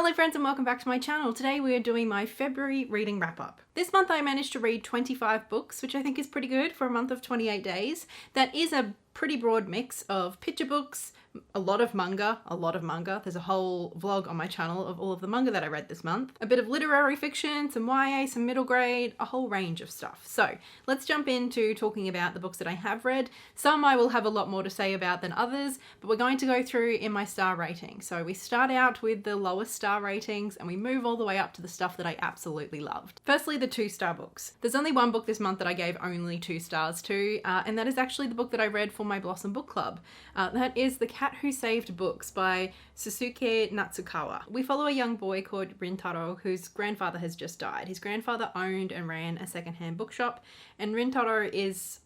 Hello friends and welcome back to my channel. Today we are doing my February reading wrap up. This month I managed to read 25 books, which I think is pretty good for a month of 28 days. That is a pretty broad mix of picture books, a lot of manga. There's a whole vlog on my channel of all of the manga that I read this month. A bit of literary fiction, some YA, some middle grade, a whole range of stuff. So let's jump into talking about the books that I have read. Some I will have a lot more to say about than others, but we're going to go through in my star rating. So we start out with the lowest star ratings and we move all the way up to the stuff that I absolutely loved. Firstly, the 2-star books. There's only one book this month that I gave only 2 stars to, and that is actually the book that I read for my Blossom Book Club. That is The Cat Who Saved Books by Susuke Natsukawa. We follow a young boy called Rintaro whose grandfather has just died. His grandfather owned and ran a secondhand bookshop, and Rintaro is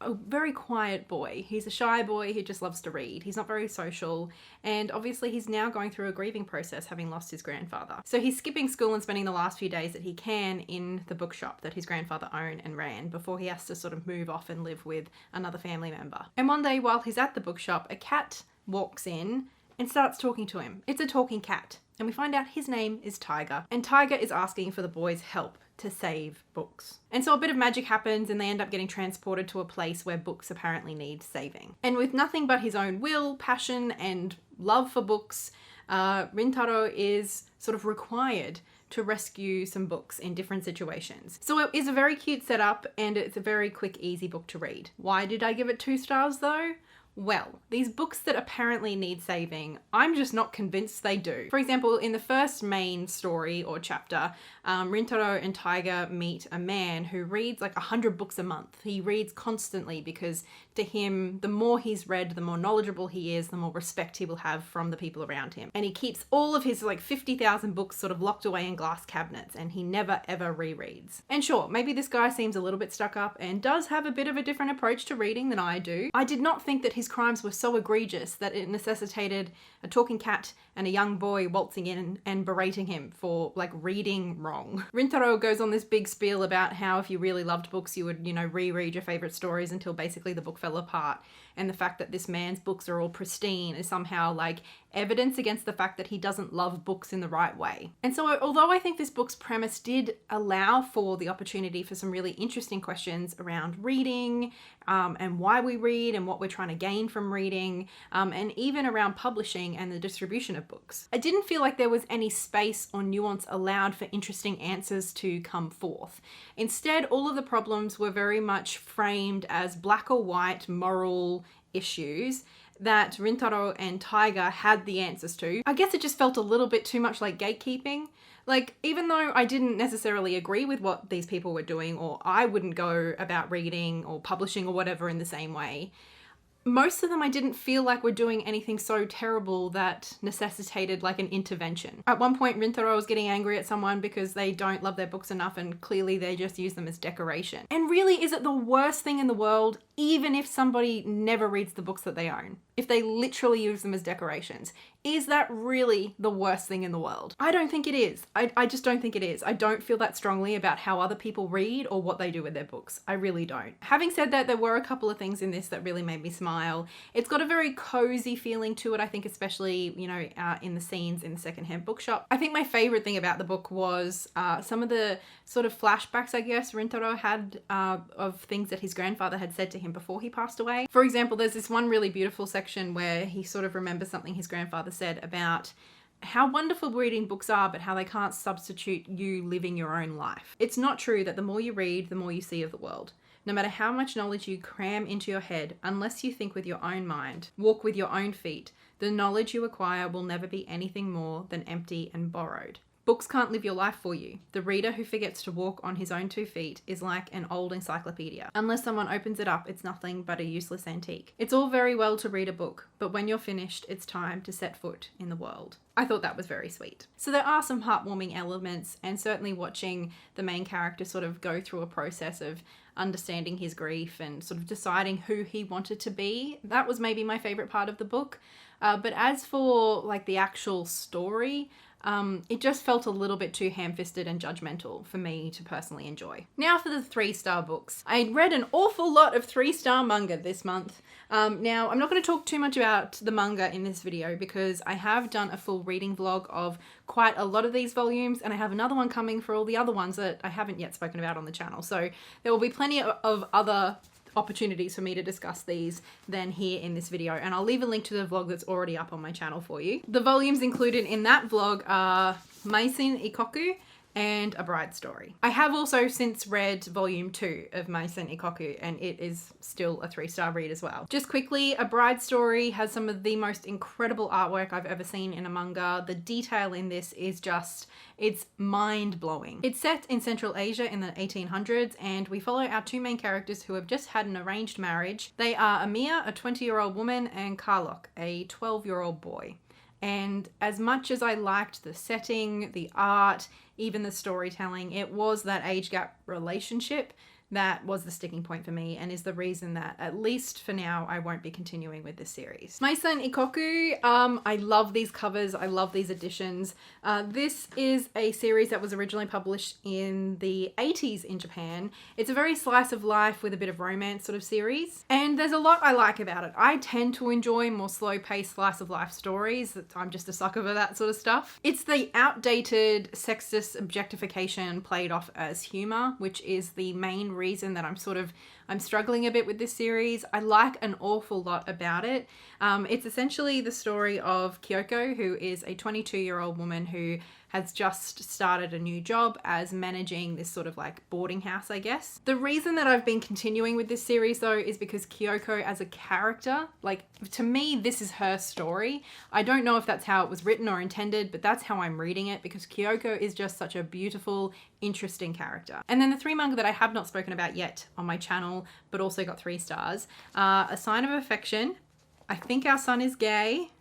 a very quiet boy. He's a shy boy who just loves to read. He's not very social, and obviously he's now going through a grieving process having lost his grandfather. So he's skipping school and spending the last few days that he can in the bookshop that his grandfather owned and ran before he has to sort of move off and live with another family member. And one day while he's at the bookshop, a cat walks in and starts talking to him. It's a talking cat, and we find out his name is Tiger, and Tiger is asking for the boy's help to save books. And so a bit of magic happens and they end up getting transported to a place where books apparently need saving. And with nothing but his own will, passion, and love for books, Rintaro is sort of required to rescue some books in different situations. So it is a very cute setup and it's a very quick, easy book to read. Why did I give it 2 stars though? Well, these books that apparently need saving, I'm just not convinced they do. For example, in the first main story or chapter, Rintaro and Tiger meet a man who reads like 100 books a month. He reads constantly because to him, the more he's read, the more knowledgeable he is, the more respect he will have from the people around him. And he keeps all of his like 50,000 books sort of locked away in glass cabinets and he never ever rereads. And sure, maybe this guy seems a little bit stuck up and does have a bit of a different approach to reading than I do. I did not think that his crimes were so egregious that it necessitated a talking cat and a young boy waltzing in and berating him for like reading wrong. Rintaro goes on this big spiel about how if you really loved books, you would, reread your favorite stories until basically the book fell apart. And the fact that this man's books are all pristine is somehow like evidence against the fact that he doesn't love books in the right way. And so although I think this book's premise did allow for the opportunity for some really interesting questions around reading and why we read and what we're trying to gain from reading, and even around publishing and the distribution of books, I didn't feel like there was any space or nuance allowed for interesting answers to come forth. Instead, all of the problems were very much framed as black or white moral issues that Rintaro and Tiger had the answers to. I guess it just felt a little bit too much like gatekeeping. Like, even though I didn't necessarily agree with what these people were doing, or I wouldn't go about reading or publishing or whatever in the same way, most of them I didn't feel like were doing anything so terrible that necessitated like an intervention. At one point, Rintaro was getting angry at someone because they don't love their books enough and clearly they just use them as decoration. And really, is it the worst thing in the world, even if somebody never reads the books that they own? If they literally use them as decorations, is that really the worst thing in the world? I don't think it is. I just don't think it is. I don't feel that strongly about how other people read or what they do with their books. I really don't. Having said that, there were a couple of things in this that really made me smile. It's got a very cozy feeling to it, I think, especially, in the scenes in the secondhand bookshop. I think my favorite thing about the book was some of the sort of flashbacks, I guess, Rintaro had of things that his grandfather had said to him before he passed away. For example, there's this one really beautiful section where he sort of remembers something his grandfather said about how wonderful reading books are, but how they can't substitute you living your own life. It's not true that the more you read, the more you see of the world. No matter how much knowledge you cram into your head, unless you think with your own mind, walk with your own feet, the knowledge you acquire will never be anything more than empty and borrowed. Books can't live your life for you. The reader who forgets to walk on his own 2 feet is like an old encyclopedia. Unless someone opens it up, it's nothing but a useless antique. It's all very well to read a book, but when you're finished, it's time to set foot in the world. I thought that was very sweet. So there are some heartwarming elements, and certainly watching the main character sort of go through a process of understanding his grief and sort of deciding who he wanted to be, that was maybe my favorite part of the book. But as for like the actual story, It just felt a little bit too ham-fisted and judgmental for me to personally enjoy. Now for the 3-star books. I read an awful lot of 3-star manga this month. Now, I'm not going to talk too much about the manga in this video because I have done a full reading vlog of quite a lot of these volumes, and I have another one coming for all the other ones that I haven't yet spoken about on the channel. So there will be plenty of other opportunities for me to discuss these than here in this video, and I'll leave a link to the vlog that's already up on my channel for you. The volumes included in that vlog are Maisen Ikoku and A Bride Story. I have also since read volume 2 of Maisen Ikoku, and it is still a 3-star read as well. Just quickly, A Bride Story has some of the most incredible artwork I've ever seen in a manga. The detail in this is just, it's mind-blowing. It's set in Central Asia in the 1800s, and we follow our 2 main characters who have just had an arranged marriage. They are Amiya, a 20-year-old woman, and Karlok, a 12-year-old boy. And as much as I liked the setting, the art, even the storytelling, it was that age gap relationship that was the sticking point for me and is the reason that, at least for now, I won't be continuing with this series. Maisen Ikoku, I love these covers, I love these editions. This is a series that was originally published in the 80s in Japan. It's a very slice of life with a bit of romance sort of series, and there's a lot I like about it. I tend to enjoy more slow-paced slice of life stories. I'm just a sucker for that sort of stuff. It's the outdated sexist objectification played off as humor, which is the main reason that I'm struggling a bit with this series. I like an awful lot about it. It's essentially the story of Kyoko, who is a 22-year-old woman who has just started a new job as managing this sort of like boarding house, I guess. The reason that I've been continuing with this series though is because Kyoko as a character, like to me, this is her story. I don't know if that's how it was written or intended, but that's how I'm reading it because Kyoko is just such a beautiful, interesting character. And then the 3 manga that I have not spoken about yet on my channel, but also got 3 stars, A Sign of Affection, I Think Our Son is Gay,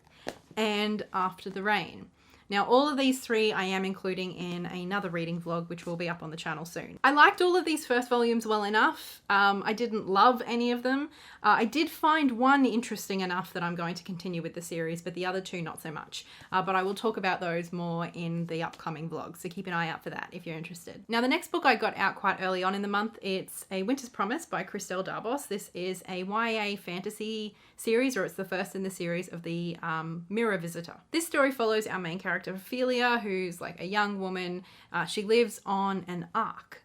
and After the Rain. Now, all of these 3 I am including in another reading vlog, which will be up on the channel soon. I liked all of these first volumes well enough. I didn't love any of them. I did find one interesting enough that I'm going to continue with the series, but the other 2 not so much. But I will talk about those more in the upcoming vlog, so keep an eye out for that if you're interested. Now, the next book I got out quite early on in the month, it's A Winter's Promise by Christelle Darbos. This is a YA fantasy series, or it's the first in the series of the Mirror Visitor. This story follows our main character Ophelia, who's like a young woman. She lives on an ark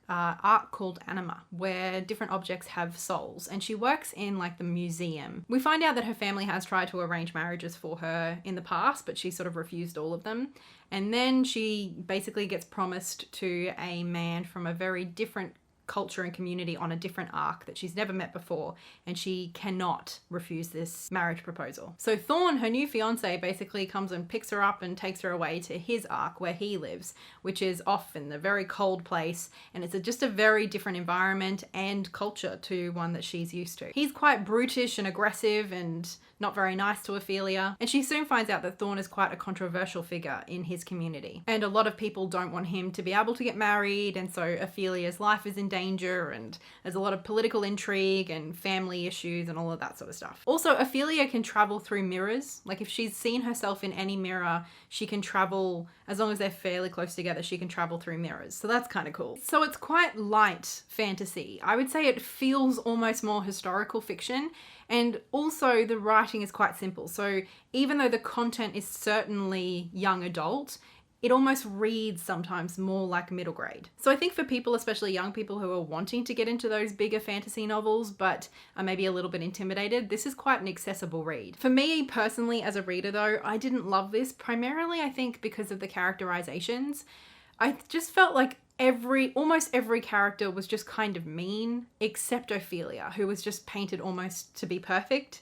called Anima, where different objects have souls, and she works in like the museum. We find out that her family has tried to arrange marriages for her in the past, but she sort of refused all of them. And then she basically gets promised to a man from a very different culture and community on a different arc that she's never met before, and she cannot refuse this marriage proposal. So Thorn, her new fiance, basically comes and picks her up and takes her away to his arc where he lives, which is off in the very cold place, and it's just a very different environment and culture to one that she's used to. He's quite brutish and aggressive and not very nice to Ophelia, and she soon finds out that Thorn is quite a controversial figure in his community, and a lot of people don't want him to be able to get married, and so Ophelia's life is in danger, and there's a lot of political intrigue and family issues and all of that sort of stuff. Also, Ophelia can travel through mirrors. Like if she's seen herself in any mirror, she can travel, as long as they're fairly close together, she can travel through mirrors. So that's kind of cool. So it's quite light fantasy. I would say it feels almost more historical fiction, and also the writing is quite simple. So even though the content is certainly young adult, it almost reads sometimes more like middle grade. So I think for people, especially young people who are wanting to get into those bigger fantasy novels but are maybe a little bit intimidated, this is quite an accessible read. For me personally as a reader though, I didn't love this, primarily I think because of the characterizations. I just felt like almost every character was just kind of mean, except Ophelia, who was just painted almost to be perfect.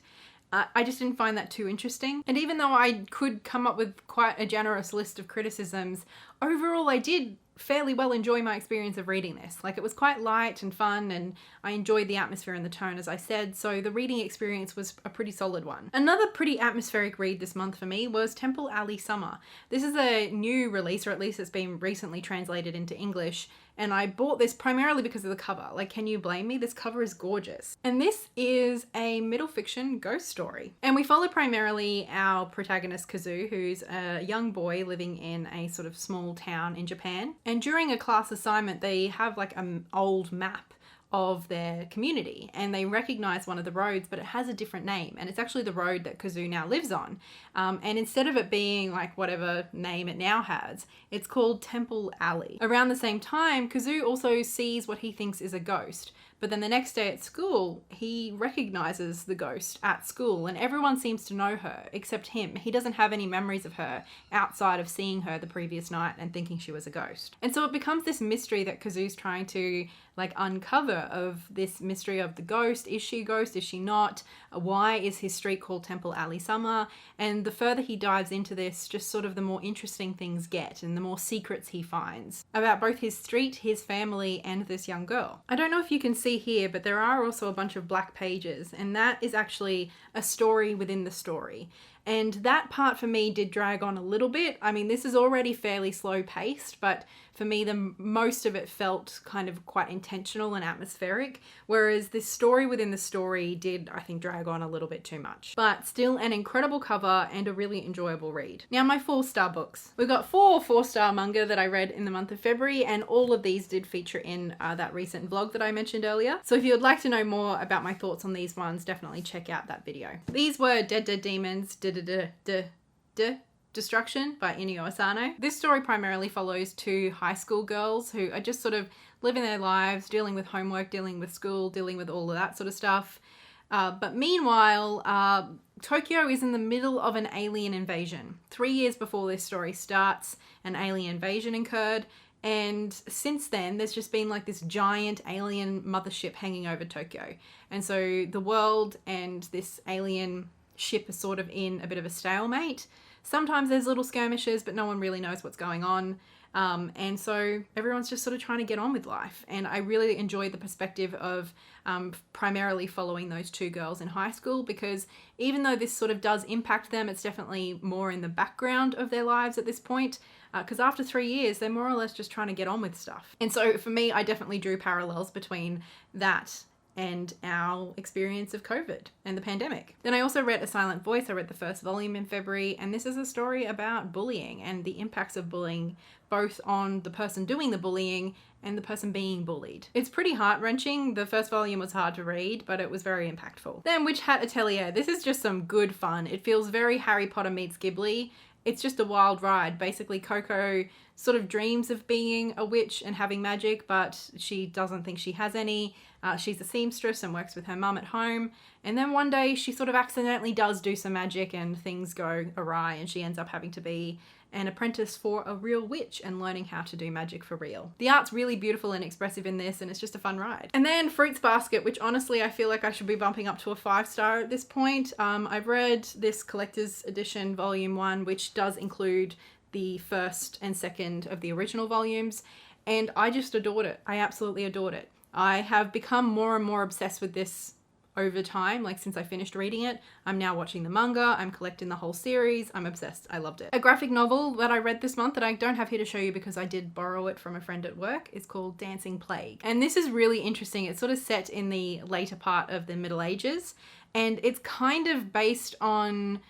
I just didn't find that too interesting. And even though I could come up with quite a generous list of criticisms, overall I did fairly well enjoy my experience of reading this. Like, it was quite light and fun, and I enjoyed the atmosphere and the tone, as I said, so the reading experience was a pretty solid one. Another pretty atmospheric read this month for me was Temple Alley Summer. This is a new release, or at least it's been recently translated into English, and I bought this primarily because of the cover. Like, can you blame me? This cover is gorgeous. And this is a middle fiction ghost story. And we follow primarily our protagonist Kazu, who's a young boy living in a sort of small town in Japan. And during a class assignment, they have like an old map of their community, and they recognize one of the roads, but it has a different name, and it's actually the road that Kazu now lives on. And instead of it being like whatever name it now has, it's called Temple Alley. Around the same time, Kazu also sees what he thinks is a ghost, but then the next day at school, he recognizes the ghost at school, and everyone seems to know her except him. He doesn't have any memories of her outside of seeing her the previous night and thinking she was a ghost. And so it becomes this mystery that Kazu's trying to like uncover, of this mystery of the ghost. Is she a ghost? Is she not? Why is his street called Temple Alley Summer? And the further he dives into this, just sort of the more interesting things get and the more secrets he finds about both his street, his family, and this young girl. I don't know if you can see here, but there are also a bunch of black pages, and that is actually a story within the story. And that part for me did drag on a little bit. I mean, this is already fairly slow paced, but for me, most of it felt kind of quite intentional and atmospheric, whereas this story within the story did, I think, drag on a little bit too much. But still an incredible cover and a really enjoyable read. Now, my 4-star books. We've got 4 4-star manga that I read in the month of February, and all of these did feature in that recent vlog that I mentioned earlier. So if you would like to know more about my thoughts on these ones, definitely check out that video. These were Dead Dead Demons, Destruction by Inio Asano. This story primarily follows 2 high school girls who are just sort of living their lives, dealing with homework, dealing with school, dealing with all of that sort of stuff. But meanwhile, Tokyo is in the middle of an alien invasion. 3 years before this story starts, an alien invasion occurred, and since then there's just been like this giant alien mothership hanging over Tokyo. And so the world and this alien ship is sort of in a bit of a stalemate. Sometimes there's little skirmishes, but no one really knows what's going on. And so everyone's just sort of trying to get on with life. And I really enjoyed the perspective of primarily following those 2 girls in high school, because even though this sort of does impact them, it's definitely more in the background of their lives at this point. Because after 3 years, they're more or less just trying to get on with stuff. And so for me, I definitely drew parallels between that and our experience of COVID and the pandemic. Then I also read A Silent Voice. I read the 1st volume in February, and this is a story about bullying and the impacts of bullying, both on the person doing the bullying and the person being bullied. It's pretty heart-wrenching. The 1st volume was hard to read, but it was very impactful. Then Witch Hat Atelier. This is just some good fun. It feels very Harry Potter meets Ghibli. It's just a wild ride. Basically, Coco sort of dreams of being a witch and having magic, but she doesn't think she has any. She's a seamstress and works with her mum at home. And then one day she sort of accidentally does do some magic and things go awry, and she ends up having to be an apprentice for a real witch and learning how to do magic for real. The art's really beautiful and expressive in this, and it's just a fun ride. And then Fruits Basket, which honestly I feel like I should be bumping up to a 5-star at this point. I've read this collector's edition volume 1, which does include the 1st and 2nd of the original volumes, and I just adored it. I absolutely adored it. I have become more and more obsessed with this over time. Like, since I finished reading it, I'm now watching the manga, I'm collecting the whole series, I'm obsessed. I loved it. A graphic novel that I read this month that I don't have here to show you because I did borrow it from a friend at work is called Dancing Plague. And this is really interesting. It's sort of set in the later part of the Middle Ages, and it's kind of based on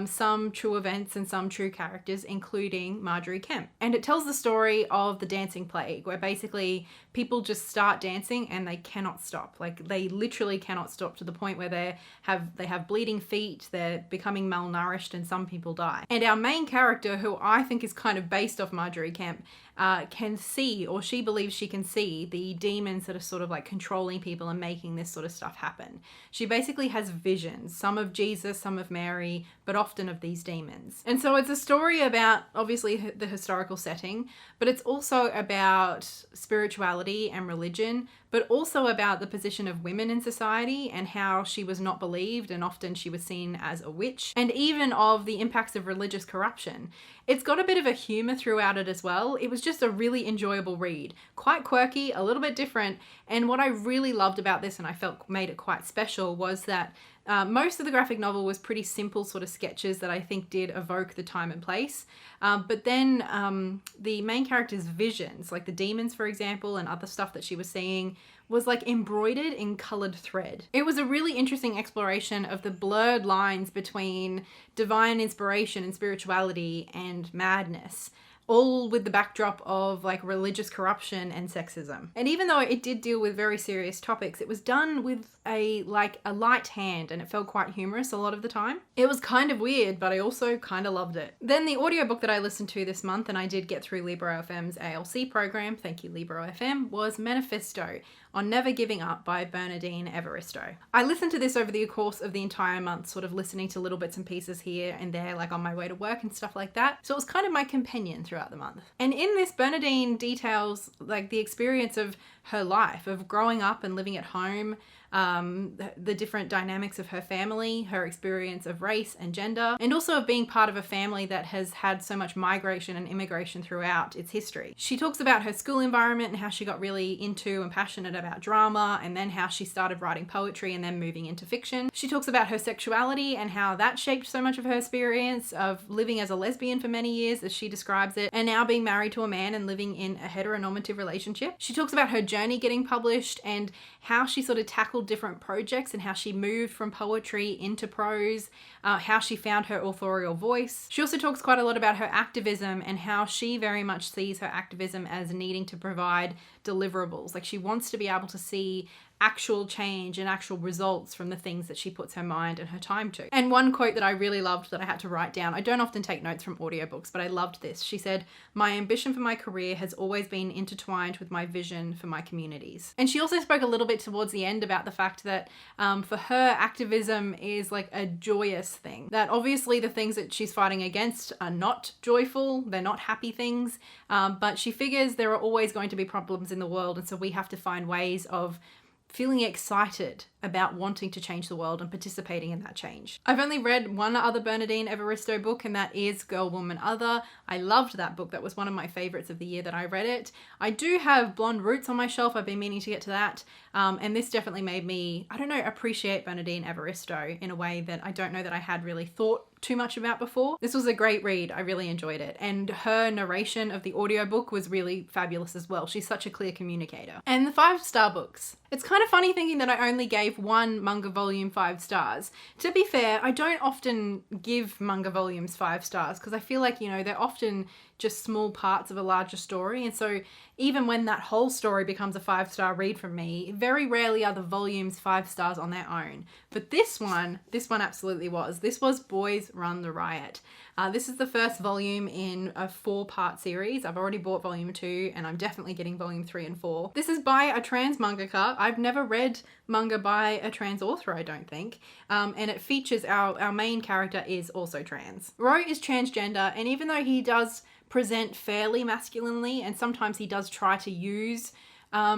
some true events and some true characters, including Marjorie Kemp. And it tells the story of the dancing plague, where basically people just start dancing and they cannot stop. Like, they literally cannot stop, to the point where they have bleeding feet, they're becoming malnourished, and some people die. And our main character, who I think is kind of based off Marjorie Kemp, can see, or she believes she can see, the demons that are sort of like controlling people and making this sort of stuff happen. She basically has visions, some of Jesus, some of Mary, but often of these demons. And so it's a story about obviously the historical setting, but it's also about spirituality and religion, but also about the position of women in society and how she was not believed and often she was seen as a witch, and even of the impacts of religious corruption. It's got a bit of a humor throughout it as well. It was just a really enjoyable read. Quite quirky, a little bit different, and what I really loved about this, and I felt made it quite special, was that most of the graphic novel was pretty simple sort of sketches that I think did evoke the time and place. But then the main character's visions, like the demons, for example, and other stuff that she was seeing, was like embroidered in colored thread. It was a really interesting exploration of the blurred lines between divine inspiration and spirituality and madness, all with the backdrop of like religious corruption and sexism. And even though it did deal with very serious topics, it was done with a light hand, and it felt quite humorous a lot of the time. It was kind of weird, but I also kind of loved it. Then the audiobook that I listened to this month, and I did get through LibreOFM's ALC program, thank you LibreOFM, was Manifesto on Never Giving Up by Bernardine Evaristo. I listened to this over the course of the entire month, sort of listening to little bits and pieces here and there, like on my way to work and stuff like that. So it was kind of my companion throughout the month. And in this, Bernardine details like the experience of her life, of growing up and living at home, the different dynamics of her family, her experience of race and gender, and also of being part of a family that has had so much migration and immigration throughout its history. She talks about her school environment and how she got really into and passionate about drama, and then how she started writing poetry and then moving into fiction. She talks about her sexuality and how that shaped so much of her experience of living as a lesbian for many years, as she describes it, and now being married to a man and living in a heteronormative relationship. She talks about her journey getting published and how she sort of tackled different projects and how she moved from poetry into prose, how she found her authorial voice. She also talks quite a lot about her activism and how she very much sees her activism as needing to provide deliverables. Like, she wants to be able to see actual change and actual results from the things that she puts her mind and her time to. And one quote that I really loved that I had to write down, I don't often take notes from audiobooks, but I loved this. She said, "My ambition for my career has always been intertwined with my vision for my communities." And she also spoke a little bit towards the end about the fact that for her, activism is like a joyous thing. That obviously the things that she's fighting against are not joyful, they're not happy things, but she figures there are always going to be problems in the world, and so we have to find ways of feeling excited about wanting to change the world and participating in that change. I've only read one other Bernardine Evaristo book, and that is Girl, Woman, Other. I loved that book. That was one of my favorites of the year that I read it. I do have Blonde Roots on my shelf. I've been meaning to get to that. And this definitely made me, I don't know, appreciate Bernardine Evaristo in a way that I don't know that I had really thought too much about before. This was a great read. I really enjoyed it. And her narration of the audiobook was really fabulous as well. She's such a clear communicator. And the 5-star books. It's kind of funny thinking that I only gave one manga volume 5 stars. To be fair, I don't often give manga volumes 5 stars because I feel like, you know, they're often just small parts of a larger story. And so even when that whole story becomes a 5-star read from me, very rarely are the volumes 5 stars on their own. But this one absolutely was. This was Boys Run the Riot. This is the first volume in a 4-part series. I've already bought volume 2 and I'm definitely getting volume 3 and 4. This is by a trans mangaka. I've never read manga by a trans author, I don't think. And it features our main character is also trans. Ro is transgender, and even though he does present fairly masculinely, and sometimes he does try to use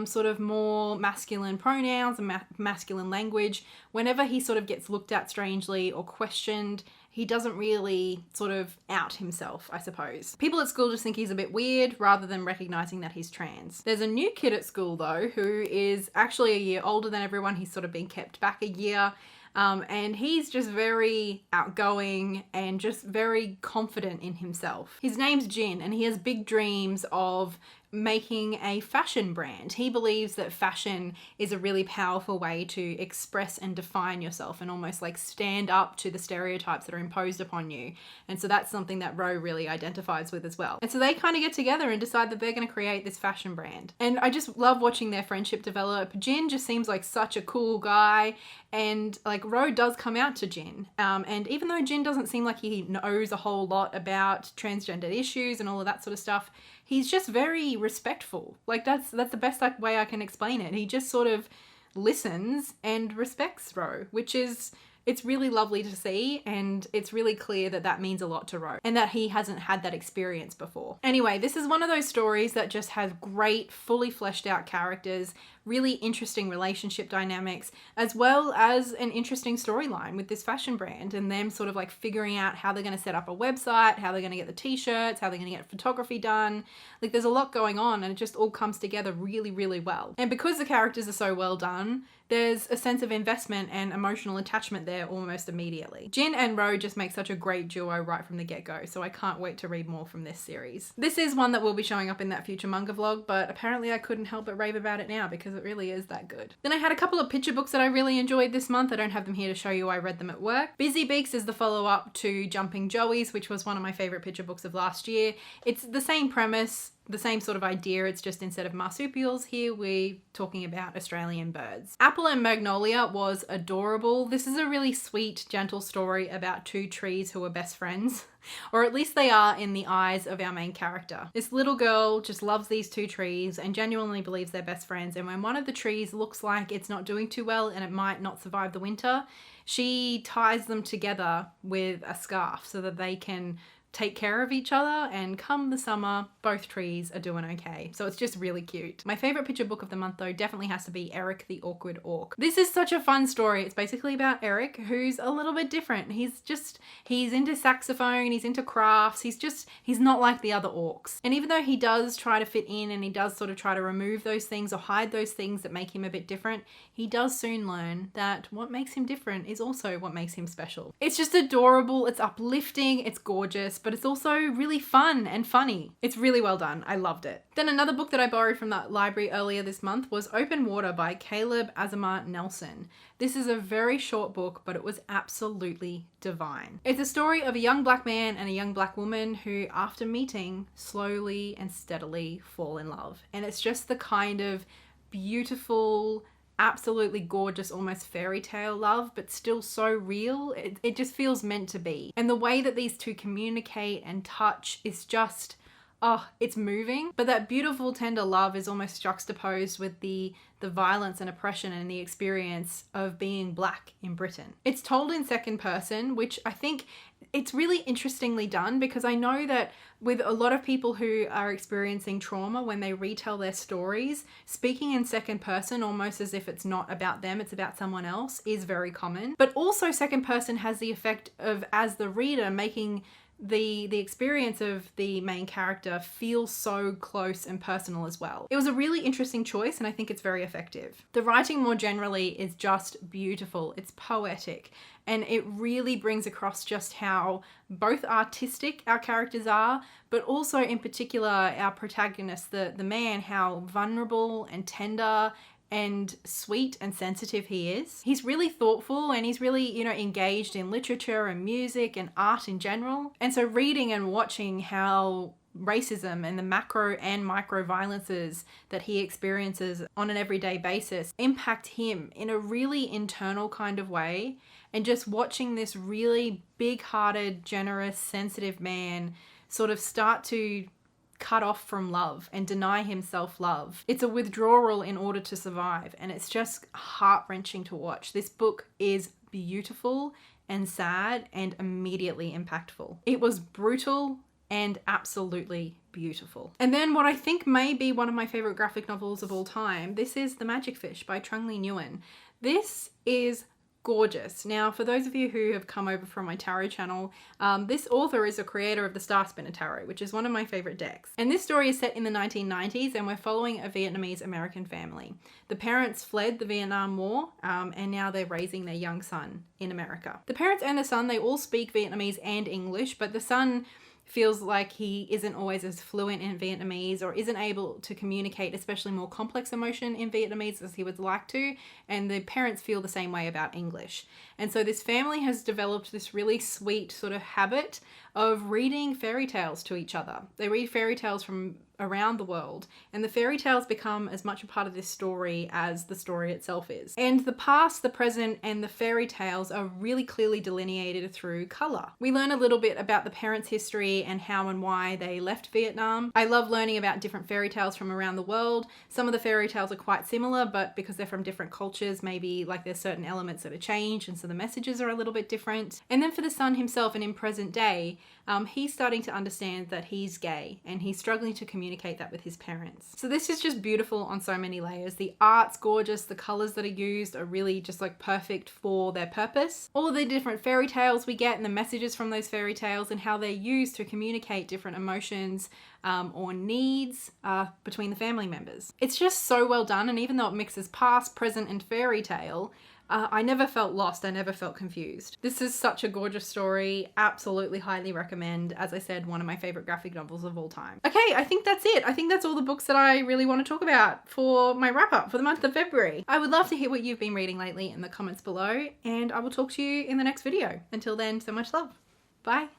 sort of more masculine pronouns and masculine language, whenever he sort of gets looked at strangely or questioned, he doesn't really sort of out himself, I suppose. People at school just think he's a bit weird rather than recognizing that he's trans. There's a new kid at school though who is actually a year older than everyone. He's sort of been kept back a year. And he's just very outgoing and just very confident in himself. His name's Jin, and he has big dreams of making a fashion brand. He believes that fashion is a really powerful way to express and define yourself and almost like stand up to the stereotypes that are imposed upon you. And so that's something that Ro really identifies with as well. And so they kind of get together and decide that they're going to create this fashion brand. And I just love watching their friendship develop. Jin just seems like such a cool guy, and like Ro does come out to Jin. And even though Jin doesn't seem like he knows a whole lot about transgender issues and all of that sort of stuff, he's just very respectful. Like that's the best way I can explain it. He just sort of listens and respects Ro, which is It's really lovely to see, and it's really clear that that means a lot to Ro and that he hasn't had that experience before. Anyway, this is one of those stories that just has great, fully fleshed out characters, really interesting relationship dynamics, as well as an interesting storyline with this fashion brand and them sort of like figuring out how they're going to set up a website, how they're going to get the t-shirts, how they're going to get photography done. Like, there's a lot going on, and it just all comes together really, really well. And because the characters are so well done, there's a sense of investment and emotional attachment there almost immediately. Jin and Ro just make such a great duo right from the get-go, so I can't wait to read more from this series. This is one that will be showing up in that future manga vlog, but apparently I couldn't help but rave about it now because it really is that good. Then I had a couple of picture books that I really enjoyed this month. I don't have them here to show you. I read them at work. Busy Beaks is the follow-up to Jumping Joeys, which was one of my favorite picture books of last year. It's the same premise, the same sort of idea. It's just instead of marsupials here, we're talking about Australian birds. Apple and Magnolia was adorable. This is a really sweet, gentle story about two trees who are best friends. Or at least they are in the eyes of our main character. This little girl just loves these two trees and genuinely believes they're best friends. And when one of the trees looks like it's not doing too well and it might not survive the winter, she ties them together with a scarf so that they can take care of each other, and come the summer, both trees are doing okay. So it's just really cute. My favorite picture book of the month though definitely has to be Eric the Awkward Orc. This is such a fun story. It's basically about Eric, who's a little bit different. He's into saxophone, he's into crafts, he's not like the other orcs. And even though he does try to fit in and he does sort of try to remove those things or hide those things that make him a bit different, he does soon learn that what makes him different is also what makes him special. It's just adorable, it's uplifting, it's gorgeous, but it's also really fun and funny. It's really well done. I loved it. Then another book that I borrowed from that library earlier this month was Open Water by Caleb Azamar Nelson. This is a very short book, but it was absolutely divine. It's a story of a young black man and a young black woman who, after meeting, slowly and steadily fall in love. And it's just the kind of beautiful, absolutely gorgeous, almost fairy tale love, but still so real. It just feels meant to be. And the way that these two communicate and touch is just, oh, it's moving. But that beautiful, tender love is almost juxtaposed with the violence and oppression and the experience of being black in Britain. It's told in second person, which I think it's really interestingly done, because I know that with a lot of people who are experiencing trauma, when they retell their stories, speaking in second person, almost as if it's not about them, it's about someone else, is very common. But also second person has the effect of, as the reader, making the experience of the main character feels so close and personal as well. It was a really interesting choice, and I think it's very effective. The writing more generally is just beautiful. It's poetic, and it really brings across just how both artistic our characters are, but also in particular our protagonist, the man, how vulnerable and tender and sweet and sensitive he is. He's really thoughtful, and he's really, engaged in literature and music and art in general. And so reading and watching how racism and the macro and micro violences that he experiences on an everyday basis impact him in a really internal kind of way, and just watching this really big-hearted, generous, sensitive man sort of start to cut off from love and deny himself love. It's a withdrawal in order to survive, and it's just heart-wrenching to watch. This book is beautiful and sad and immediately impactful. It was brutal and absolutely beautiful. And then what I think may be one of my favorite graphic novels of all time, this is The Magic Fish by Trung Lee Nguyen. This is gorgeous. Now, for those of you who have come over from my tarot channel, this author is a creator of the Star Spinner Tarot, which is one of my favorite decks. And this story is set in the 1990s, and we're following a Vietnamese American family. The parents fled the Vietnam War, and now they're raising their young son in America. The parents and the son, they all speak Vietnamese and English, but the son feels like he isn't always as fluent in Vietnamese, or isn't able to communicate especially more complex emotion in Vietnamese as he would like to, and the parents feel the same way about English. And so this family has developed this really sweet sort of habit of reading fairy tales to each other. They read fairy tales from around the world, and the fairy tales become as much a part of this story as the story itself is. And the past, the present, and the fairy tales are really clearly delineated through colour. We learn a little bit about the parents' history and how and why they left Vietnam. I love learning about different fairy tales from around the world. Some of the fairy tales are quite similar, but because they're from different cultures, maybe like there's certain elements that are changed, and so the messages are a little bit different. And then for the son himself, and in present day, he's starting to understand that he's gay, and he's struggling to communicate that with his parents. So this is just beautiful on so many layers. The art's gorgeous, the colors that are used are really just like perfect for their purpose. All the different fairy tales we get and the messages from those fairy tales and how they're used to communicate different emotions or needs between the family members. It's just so well done, and even though it mixes past, present, and fairy tale, I never felt lost. I never felt confused. This is such a gorgeous story. Absolutely highly recommend. As I said, one of my favorite graphic novels of all time. Okay, I think that's it. I think that's all the books that I really want to talk about for my wrap up for the month of February. I would love to hear what you've been reading lately in the comments below, and I will talk to you in the next video. Until then, so much love. Bye.